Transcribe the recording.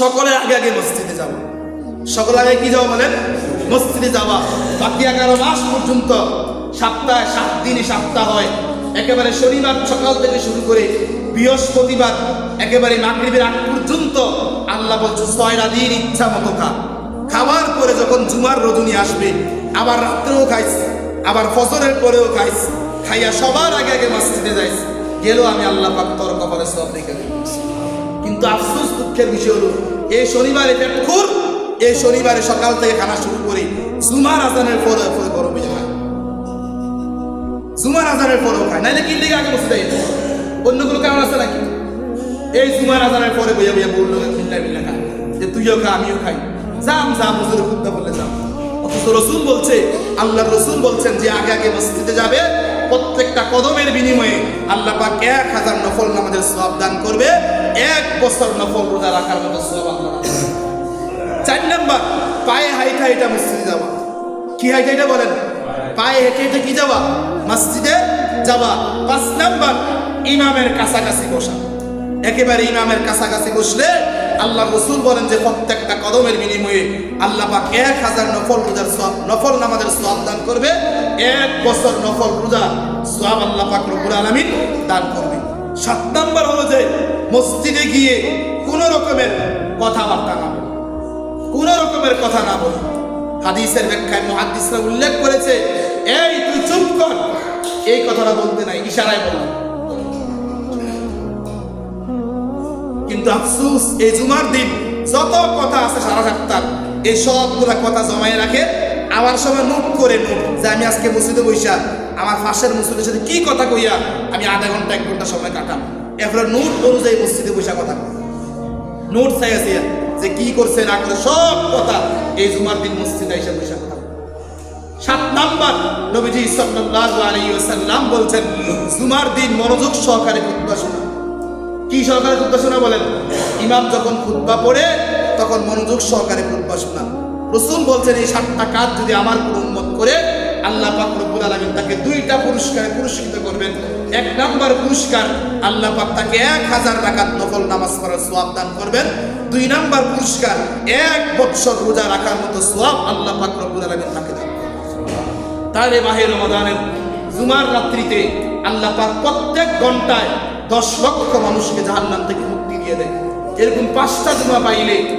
সকলের আগে আগে মসজিদে যাওয়া, সকলের আগে কি যাওয়া বলেন? মসজিদে যাওয়া। বাকি 11 মাস পর্যন্ত সপ্তাহে 7 দিনই সপ্তাহ হয়। একেবারে শনিবার সকাল থেকে শুরু করে বৃহস্পতিবার একেবারে মাগরিবের আগ পর্যন্ত আল্লাহ বলছে 6টা দিন ইচ্ছা মতো খা। খাওয়ার পরে যখন জুমার রজনী আসবে আবার রাত্রেও খাইস, আবার ফজরের পরেও খাইস, খাইয়া সবার আগে আগে মসজিদে যাইস, গেলেও আমি আল্লাহ পাক তোর কপালে সওয়াব লিখে দেব। কিন্তু আফসোস দুঃখের বিষয় হলো এই শনিবারে পেটখুর, এই শনিবারে সকাল থেকে খানা শুরু করে জুমার আজানের পরে গরমে যায়, জুমার আজানের পরেও খায়, নাইলে কি দিকে আগে মসজিদে যেত। অন্য কোনো কারণ আছে নাকি? এই জুমার আজানের পরে বইয়া বইয়া বললো মিল্লা খায় যে তুইও খা আমিও খাই, যাম হুজুরে খুদ্া বললে যাম। অথচ রসুল বলছে, আল্লাহ রসুল বলছেন যে আগে আগে মসজিদে যাবে, প্রত্যেকটা কদমের বিনিময়ে আল্লাহ পাক 1000 নফল নামাজের সওয়াব দান করবে, 1 বছর নফল রোজা রাখার মতো সওয়াব আল্লাহ দান করবে। 4 নাম্বার, পায়ে হাইটা হাইটা মসজিদে যাওয়া। কি হাইটা হাইটা বলেন? পায়ে হেঁটে হেঁটে কি যাওয়া? মসজিদে যাওয়া। 5 নাম্বার, ইমামের কাছাকাছি বসা। একেবারে ইমামের কাছাকাছি বসলে আল্লাহ রসুল বলেন যে প্রত্যেকটা কদমের বিনিময়ে আল্লাহ পাক 1000 নফল রোজার সওয়াব, নফল নামাজের সওয়াব দান করবে, 1 বছর নফল রোজা সওয়াব আল্লাহ পাক রব্বুল আলামিন দান করবে। 7 নাম্বার হলো যে মসজিদে গিয়ে কোনো রকমের কথাবার্তা না বলা, কোনো রকমের কথা না বলা। হাদিসের ব্যাখ্যায় মুহাদ্দিসরা উল্লেখ করেছে, এই তুই চুপ কর, এই কথাটা বলতে নাই, ইশারায় বলা। কিন্তু আফসোস এই জুমার দিন যত কথা আছে সারা সপ্তাহ এই সবগুলা কথা জমায়ে রাখে, আমার সময় নোট করে নোট যে আমি আজকে মসজিদে বইসা আমার পাশের মুসল্লির সাথে কি কথা কইয়া আমি আধা ঘন্টা 1 ঘন্টা সময় কাটাম, এরপরে নোট অনুযায়ী মসজিদে বইসা কথা নোট চাই আছে যে কি করছে না করে সব কথা এই জুমার দিন মসজিদে এসে বইসা কথা। 7 নাম্বার, নবীজি সাল্লাল্লাহু আলাইহি ওয়াসাল্লাম বলছেন জুমার দিন মনোযোগ সহকারে খুতবা শোনা। কি সহকারে খুতবা শোনা বলেন? ইমাম যখন খুতবা পড়ে তখন মনোযোগ সহকারে খুতবা শোনা। রাসূল বলছেন এই 7টা কাজ যদি আমার কোন উম্মত করে আল্লাহ পাক রব্বুল আলামিন তাকে 2টা পুরস্কারে পুরস্কৃত করবেন। 1 নাম্বার পুরস্কার, আল্লাহ পাক তাকে 1000 রাকাত নফল নামাজ পড়ার সওয়াব দান করবেন। 2 নাম্বার পুরস্কার, 1 বছর রোজা রাখার মতো সওয়াব আল্লাহ পাক রব্বুল আলামিন তাকে দান করবেন। তাহলে মাহে রমাদানের জুমার রাত্রিতে আল্লাহ পাক প্রত্যেক ঘন্টায় 10 লক্ষ মানুষকে জাহান্নাম থেকে মুক্তি দিয়ে দেয়। এরকম 5টা জুমা পাইলে